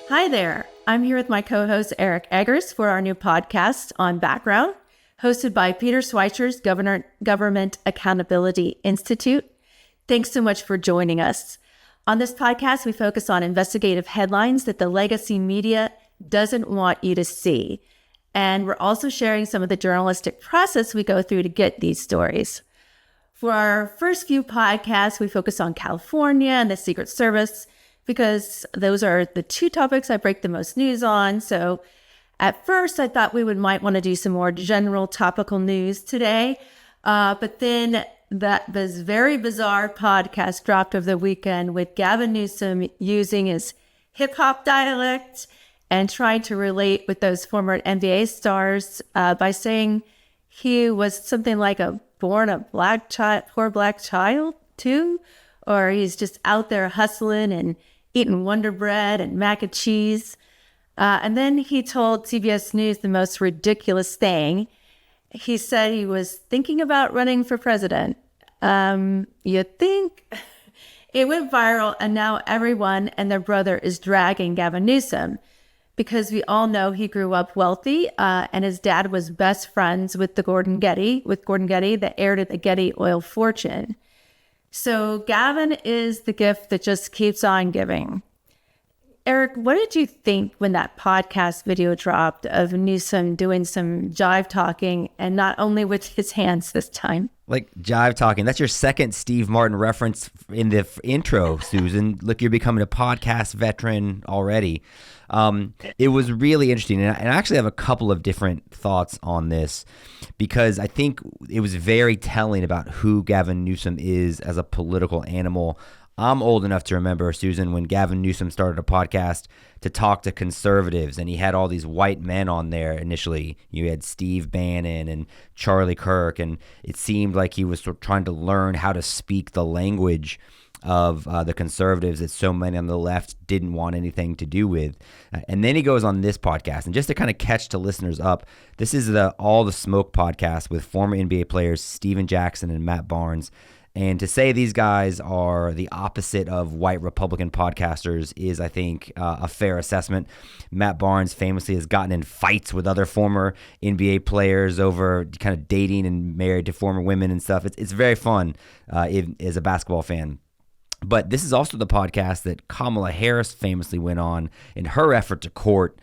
Hi there. I'm here with my co-host Eric Eggers for our new podcast on background, hosted by Peter Schweizer's Government Accountability Institute. Thanks so much for joining us. On this podcast, we focus on investigative headlines that the legacy media doesn't want you to see. And we're also sharing some of the journalistic process we go through to get these stories. For our first few podcasts, we focus on California and the Secret Service because those are the two topics I break the most news on. So at first, I thought we might want to do some more general topical news today. But then this very bizarre podcast dropped over the weekend with Gavin Newsom using his hip-hop dialect and trying to relate with those former NBA stars by saying he was something like born a black child, poor black child too, or he's just out there hustling and eating Wonder Bread and mac and cheese. And then he told CBS News the most ridiculous thing. He said he was thinking about running for president. You think? It went viral, and now everyone and their brother is dragging Gavin Newsom because we all know he grew up wealthy, and his dad was best friends with Gordon Getty, the heir to the Getty oil fortune. So Gavin is the gift that just keeps on giving. Eric, what did you think when that podcast video dropped of Newsom doing some jive talking, and not only with his hands this time? Like jive talking. That's your second Steve Martin reference in the intro, Susan. Look, you're becoming a podcast veteran already. It was really interesting. And I actually have a couple of different thoughts on this because I think it was very telling about who Gavin Newsom is as a political animal. I'm old enough to remember, Susan, when Gavin Newsom started a podcast to talk to conservatives, and he had all these white men on there initially. You had Steve Bannon and Charlie Kirk, and it seemed like he was trying to learn how to speak the language of the conservatives that so many on the left didn't want anything to do with. And then he goes on this podcast. And just to kind of catch the listeners up, this is the All the Smoke podcast with former NBA players Steven Jackson and Matt Barnes. And to say these guys are the opposite of white Republican podcasters is, I think, a fair assessment. Matt Barnes famously has gotten in fights with other former NBA players over kind of dating and married to former women and stuff. It's very fun as a basketball fan. But this is also the podcast that Kamala Harris famously went on in her effort to court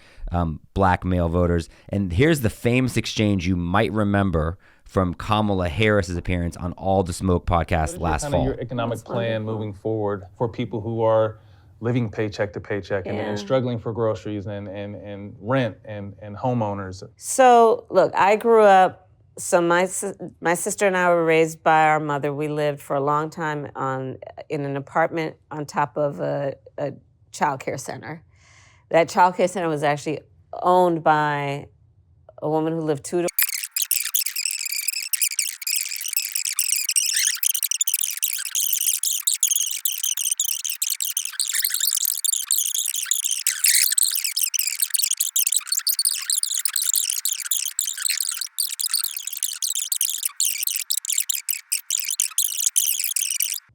black male voters. And here's the famous exchange you might remember from Kamala Harris's appearance on All the Smoke podcast last fall. Your economic plan moving forward for people who are living paycheck to paycheck and struggling for groceries and rent and homeowners? So, look, I grew up, so my sister and I were raised by our mother. We lived for a long time in an apartment on top of a child care center. That child care center was actually owned by a woman who lived 2 to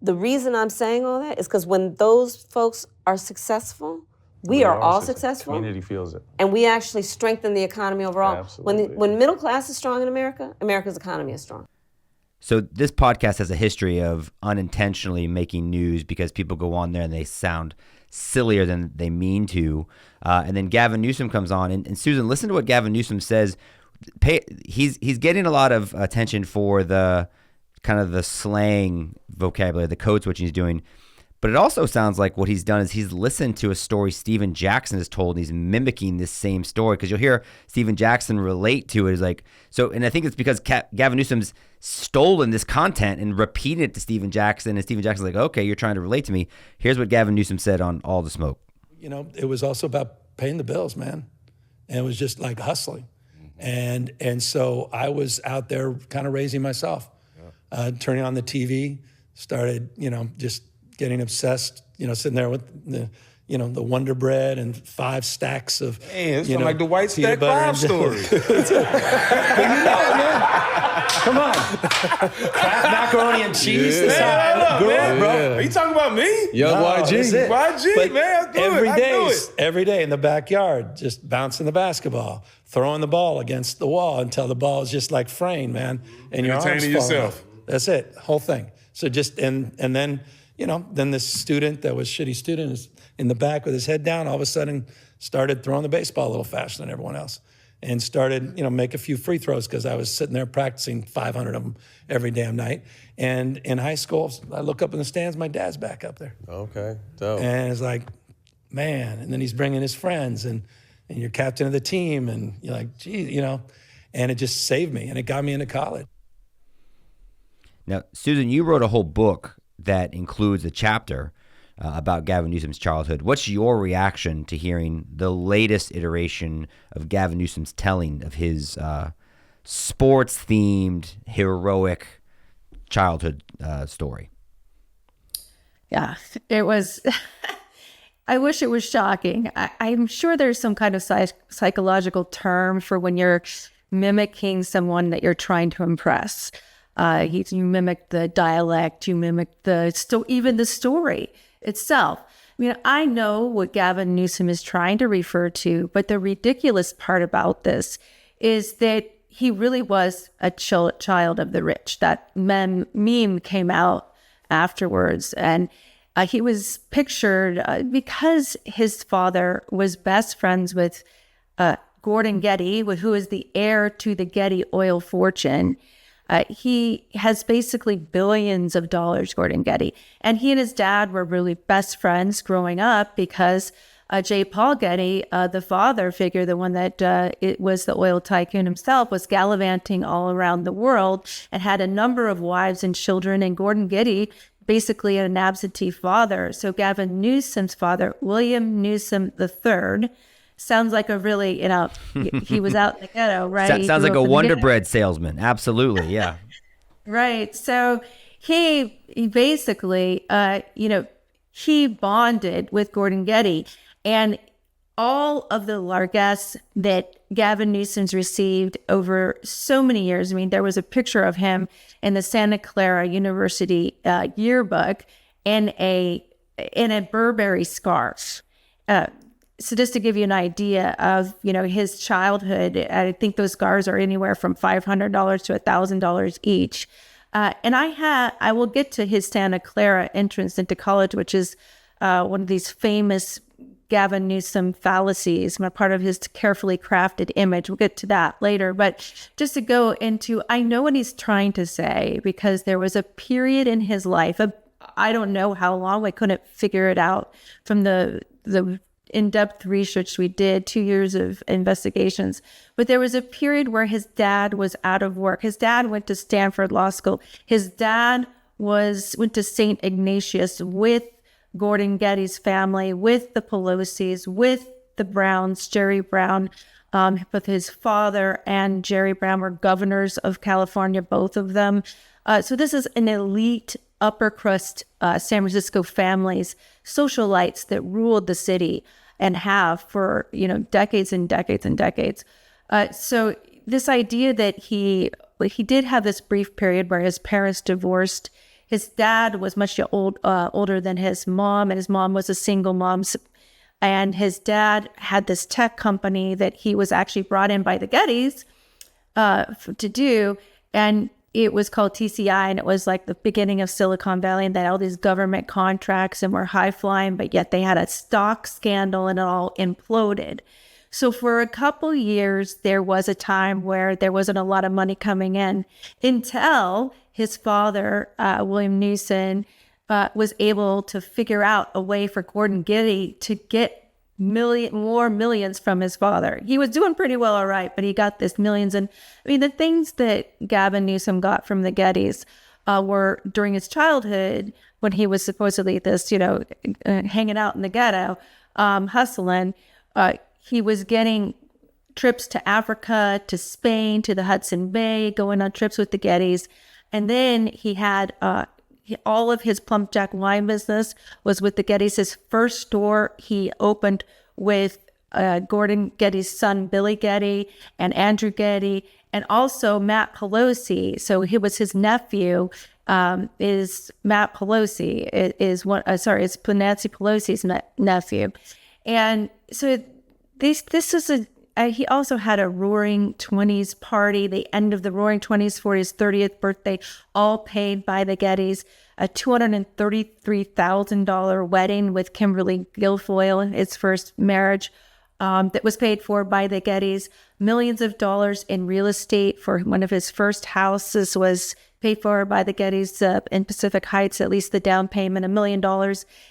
The reason I'm saying all that is because when those folks are successful, we are all successful. The community feels it. And we actually strengthen the economy overall. Absolutely. When middle class is strong in America, America's economy is strong. So this podcast has a history of unintentionally making news because people go on there and they sound sillier than they mean to. And then Gavin Newsom comes on. And Susan, listen to what Gavin Newsom says. He's getting a lot of attention for the kind of the slang vocabulary, the code switching he's doing. But it also sounds like what he's done is he's listened to a story Steven Jackson has told, and he's mimicking this same story, because you'll hear Steven Jackson relate to it. Is like, so, and I think it's because Gavin Newsom's stolen this content and repeated it to Steven Jackson, and Steven Jackson's like, okay, you're trying to relate to me. Here's what Gavin Newsom said on All the Smoke. You know, it was also about paying the bills, man. And it was just like hustling. And so I was out there kind of raising myself, turning on the TV, started, just getting obsessed, sitting there with the Wonder Bread and 5 stacks of, it's like the White Stack 5 story. Man. Come on. Kraft macaroni and cheese. Bro. Are you talking about about me. Young that's it. YG, But man, every day in the backyard, just bouncing the basketball, throwing the ball against the wall until the ball is just like fraying, man, and your arms Entertaining fall yourself. off. That's it, whole thing. So just and then then this student that was shitty student is in the back with his head down. All of a sudden, started throwing the baseball a little faster than everyone else, and started make a few free throws because I was sitting there practicing 500 of them every damn night. And in high school, I look up in the stands, my dad's back up there. Okay, dope. And it's like, man, and then he's bringing his friends and you're captain of the team and you're like, gee, and it just saved me and it got me into college. Now, Susan, you wrote a whole book that includes a chapter about Gavin Newsom's childhood. What's your reaction to hearing the latest iteration of Gavin Newsom's telling of his sports-themed, heroic childhood story? Yeah, it was. I wish it was shocking. I'm sure there's some kind of psychological term for when you're mimicking someone that you're trying to impress. You mimic the dialect, you mimic even the story itself. I mean, I know what Gavin Newsom is trying to refer to, but the ridiculous part about this is that he really was a child of the rich. That meme came out afterwards, and he was pictured because his father was best friends with Gordon Getty, who is the heir to the Getty oil fortune. He has basically billions of dollars, Gordon Getty. And he and his dad were really best friends growing up because J. Paul Getty, the father figure, the one that it was the oil tycoon himself, was gallivanting all around the world and had a number of wives and children. And Gordon Getty, basically an absentee father. So Gavin Newsom's father, William Newsom III, sounds like a really, he was out in the ghetto, right? Sounds like a Wonder Bread salesman. Absolutely, yeah. Right. So he basically, he bonded with Gordon Getty, and all of the largesse that Gavin Newsom's received over so many years. I mean, there was a picture of him in the Santa Clara University yearbook in a Burberry scarf. So just to give you an idea of, his childhood, I think those scarves are anywhere from $500 to $1,000 each. And I will get to his Santa Clara entrance into college, which is one of these famous Gavin Newsom fallacies, part of his carefully crafted image. We'll get to that later. But just to go into, I know what he's trying to say, because there was a period in his life, I don't know how long, I couldn't figure it out from the in-depth research we did, 2 years of investigations. But there was a period where his dad was out of work. His dad went to Stanford Law School. His dad went to St. Ignatius with Gordon Getty's family, with the Pelosi's, with the Browns. Jerry Brown, both his father and Jerry Brown were governors of California, both of them. So this is an elite upper crust San Francisco families, socialites that ruled the city and have for decades and decades and decades. So this idea that he did have this brief period where his parents divorced. His dad was much older than his mom, and his mom was a single mom. And his dad had this tech company that he was actually brought in by the Gettys to do, and it was called TCI, and it was like the beginning of Silicon Valley, and they had all these government contracts and were high flying, but yet they had a stock scandal and it all imploded. So for a couple years, there was a time where there wasn't a lot of money coming in until his father, William Newsom, was able to figure out a way for Gordon Getty to get more millions from his father. He was doing pretty well, all right, but he got this millions. And I mean, the things that Gavin Newsom got from the Gettys were during his childhood, when he was supposedly this, hanging out in the ghetto, hustling. He was getting trips to Africa, to Spain, to the Hudson Bay, going on trips with the Gettys. And then he had all of his Plum Jack wine business was with the Gettys. His first store he opened with Gordon Getty's son, Billy Getty, and Andrew Getty, and also Matt Pelosi. So he was his nephew, is Matt Pelosi. It's Nancy Pelosi's nephew. And so this is he also had a Roaring 20s party, the end of the Roaring 20s for his 30th birthday, all paid by the Gettys. A $233,000 wedding with Kimberly Guilfoyle, his first marriage, that was paid for by the Gettys. Millions of dollars in real estate for one of his first houses was paid for by the Gettys in Pacific Heights, at least the down payment, $1 million.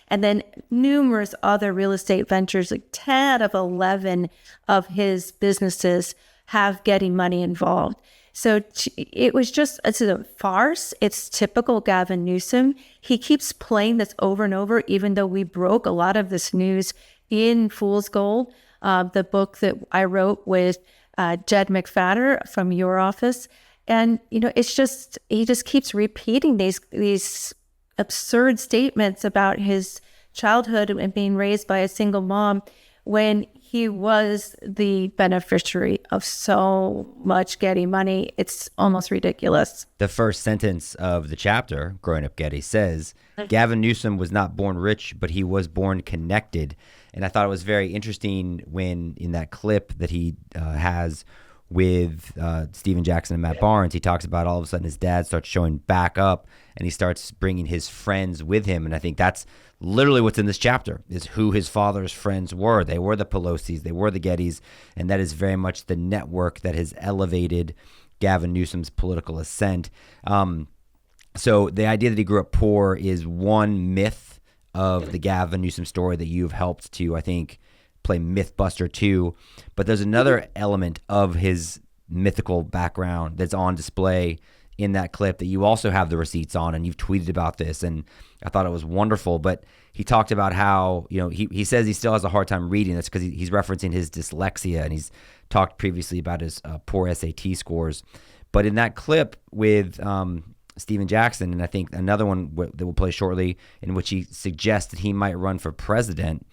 And then numerous other real estate ventures, like 10 out of 11 of his businesses have Getty money involved. So it was it's a farce. It's typical Gavin Newsom. He keeps playing this over and over, even though we broke a lot of this news in Fool's Gold, the book that I wrote with Jed McFadder from your office. And, it's just, he just keeps repeating these absurd statements about his childhood and being raised by a single mom when he was the beneficiary of so much Getty money. It's almost ridiculous. The first sentence of the chapter, Growing Up Getty, says, Gavin Newsom was not born rich, but he was born connected. And I thought it was very interesting when in that clip that he has with Steven Jackson and Matt Barnes, he talks about all of a sudden his dad starts showing back up and he starts bringing his friends with him. And I think that's literally what's in this chapter, is who his father's friends were. They were the Pelosis, they were the Gettys, and that is very much the network that has elevated Gavin Newsom's political ascent. So the idea that he grew up poor is one myth of the Gavin Newsom story that you've helped to, I think, play Mythbuster too. But there's another element of his mythical background that's on display in that clip that you also have the receipts on, and you've tweeted about this, and I thought it was wonderful. But he talked about how, he says he still has a hard time reading. That's because he's referencing his dyslexia, and he's talked previously about his poor SAT scores. But in that clip with Steven Jackson, and I think another one that we'll play shortly, in which he suggests that he might run for president,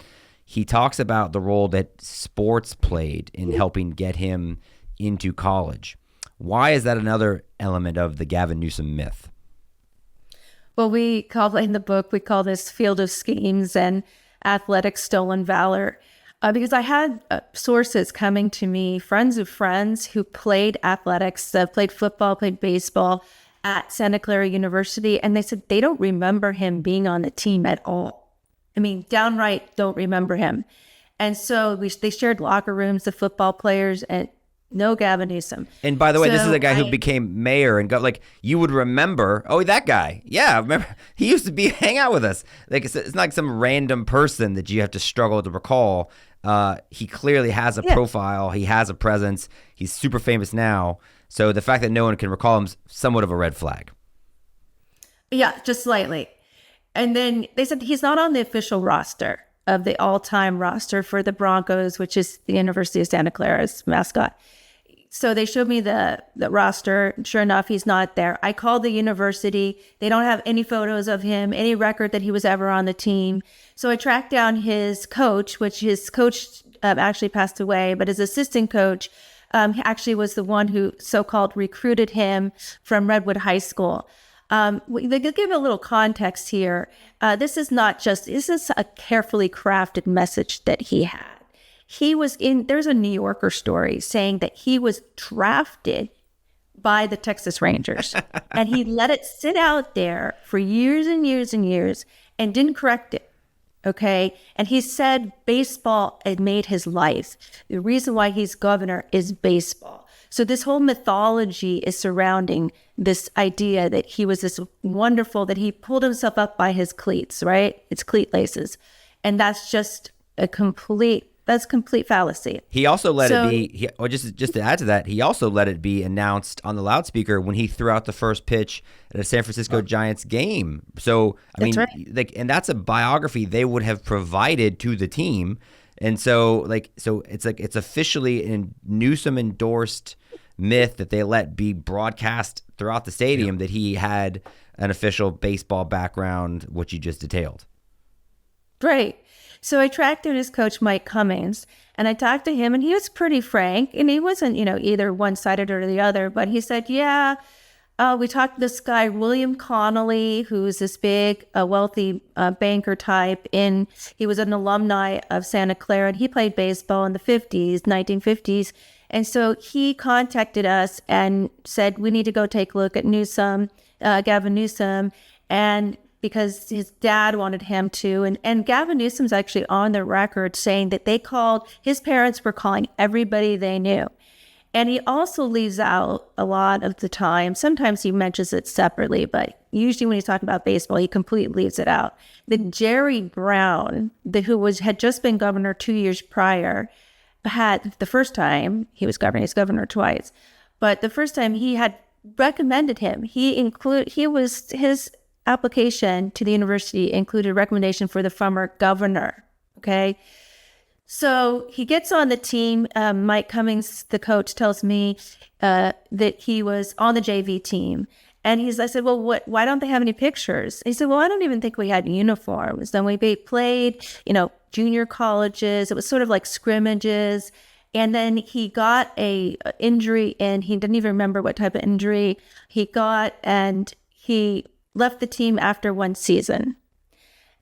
he talks about the role that sports played in helping get him into college. Why is that another element of the Gavin Newsom myth? Well, in the book, we call this Field of Schemes and Athletics Stolen Valor, because I had sources coming to me, friends of friends who played athletics, played football, played baseball at Santa Clara University, and they said they don't remember him being on the team at all. I mean, downright don't remember him. And so they shared locker rooms, the football players, and no Gavin Newsom. And by the way, this is a guy who became mayor and got, like, you would remember, oh, that guy. Yeah, remember, he used to hang out with us. Like, it's not like some random person that you have to struggle to recall. He clearly has a profile. He has a presence. He's super famous now. So the fact that no one can recall him is somewhat of a red flag. Yeah, just slightly. And then they said he's not on the official roster of the all-time roster for the Broncos, which is the University of Santa Clara's mascot. So they showed me the roster. Sure enough, he's not there. I called the university. They don't have any photos of him, any record that he was ever on the team. So I tracked down his coach, which his coach actually passed away, but his assistant coach actually was the one who so-called recruited him from Redwood High School. They give a little context here. This is a carefully crafted message that he had. There's a New Yorker story saying that he was drafted by the Texas Rangers and he let it sit out there for years and years and years and didn't correct it. Okay. And he said baseball had made his life. The reason why he's governor is baseball. So this whole mythology is surrounding this idea that he was this wonderful, that he pulled himself up by his cleats, right? It's cleat laces. And that's just complete fallacy. He also let it be, just to add to that, he also let it be announced on the loudspeaker when he threw out the first pitch at a San Francisco Giants game. So, and that's a biography they would have provided to the team. And so it's officially a Newsom endorsed myth that they let be broadcast throughout the stadium that he had an official baseball background, which you just detailed. Right. So I tracked down his coach, Mike Cummings, and I talked to him, and he was pretty frank, and he wasn't, either one-sided or the other, but he said, We talked to this guy, William Connolly, who's this big, wealthy banker type. He was an alumni of Santa Clara, and he played baseball in the 1950s. And so he contacted us and said, we need to go take a look at Newsom, Gavin Newsom, and because his dad wanted him to. And Gavin Newsom's actually on the record saying that his parents were calling everybody they knew. And he also leaves out a lot of the time. Sometimes he mentions it separately, but usually when he's talking about baseball, he completely leaves it out. That Jerry Brown, who had just been governor 2 years prior, had the first time he was governor, he's governor twice, but the first time he had recommended him. His application to the university included a recommendation for the former governor. Okay. So he gets on the team. Mike Cummings, the coach, tells me that he was on the JV team. And I said, well, why don't they have any pictures? He said, well, I don't even think we had uniforms. Then we played, junior colleges. It was sort of like scrimmages. And then he got a injury, and he didn't even remember what type of injury he got. And he left the team after one season.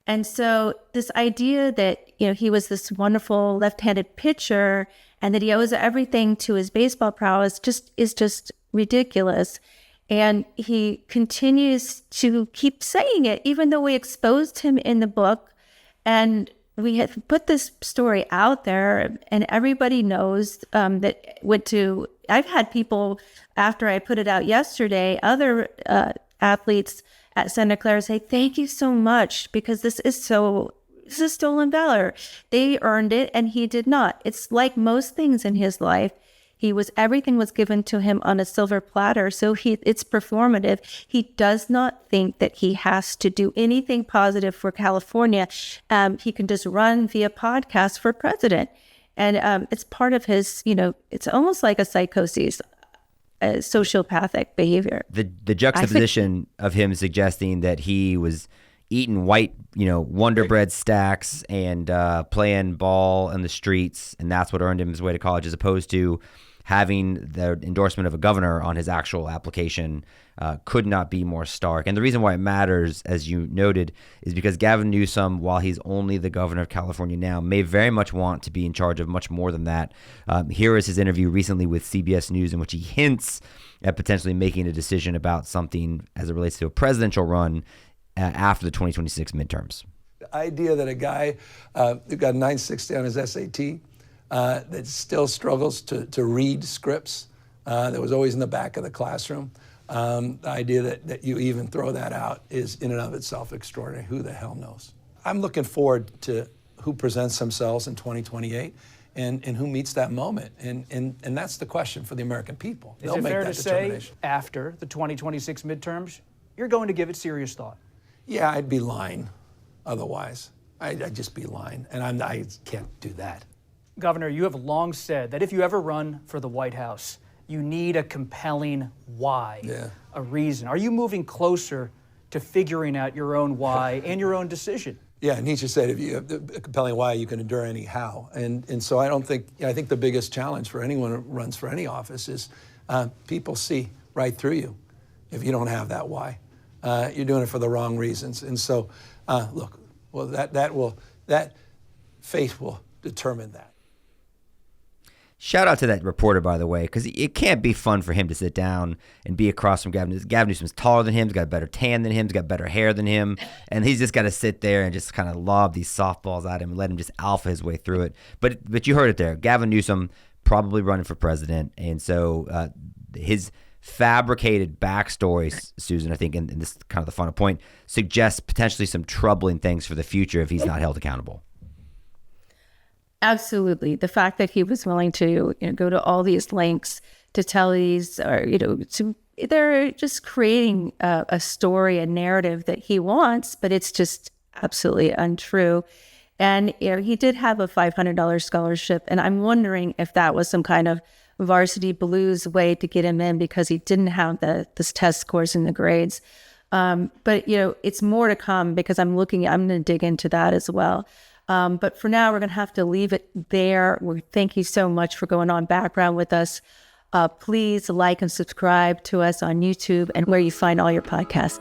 And so this idea that, he was this wonderful left-handed pitcher and that he owes everything to his baseball prowess is just ridiculous. And he continues to keep saying it, even though we exposed him in the book. And we had put this story out there, and everybody knows that I've had people, after I put it out yesterday, other athletes at Santa Clara say, thank you so much, because this is stolen valor. They earned it and he did not. It's like most things in his life. Everything was given to him on a silver platter. So it's performative. He does not think that he has to do anything positive for California. He can just run via podcast for president. And it's part of his, it's almost like a psychosis. Sociopathic behavior. The juxtaposition of him suggesting that he was eating white, Wonder Bread stacks and playing ball in the streets, and that's what earned him his way to college, as opposed to having the endorsement of a governor on his actual application, could not be more stark. And the reason why it matters, as you noted, is because Gavin Newsom, while he's only the governor of California now, may very much want to be in charge of much more than that. Here is his interview recently with CBS News, in which he hints at potentially making a decision about something as it relates to a presidential run after the 2026 midterms. The idea that a guy who got 960 on his SAT that still struggles to read scripts, that was always in the back of the classroom, the idea that you even throw that out is in and of itself extraordinary. Who the hell knows? I'm looking forward to who presents themselves in 2028 and who meets that moment. And that's the question for the American people. Is it fair to say after the 2026 midterms, you're going to give it serious thought? Yeah, I'd be lying otherwise. I'd just be lying, and I can't do that. Governor, you have long said that if you ever run for the White House, you need a compelling why, a reason. Are you moving closer to figuring out your own why and your own decision? Yeah, Nietzsche said if you have a compelling why, you can endure any how. And so I think the biggest challenge for anyone who runs for any office is people see right through you if you don't have that why. You're doing it for the wrong reasons. And so, that fate will determine that. Shout out to that reporter, by the way, because it can't be fun for him to sit down and be across from Gavin Newsom. Gavin Newsom's taller than him, he's got a better tan than him, he's got better hair than him, and he's just got to sit there and just kind of lob these softballs at him and let him just alpha his way through it. But you heard it there. Gavin Newsom probably running for president, and so his fabricated backstory, Susan, I think, and this is kind of the final point, suggests potentially some troubling things for the future if he's not held accountable. Absolutely. The fact that he was willing to go to all these lengths to tell these, or they're just creating a story, a narrative that he wants, but it's just absolutely untrue. And he did have a $500 scholarship, and I'm wondering if that was some kind of varsity blues way to get him in because he didn't have this test scores and the grades. But it's more to come because I'm going to dig into that as well. But for now, we're going to have to leave it there. Thank you so much for going on background with us. Please like and subscribe to us on YouTube and where you find all your podcasts.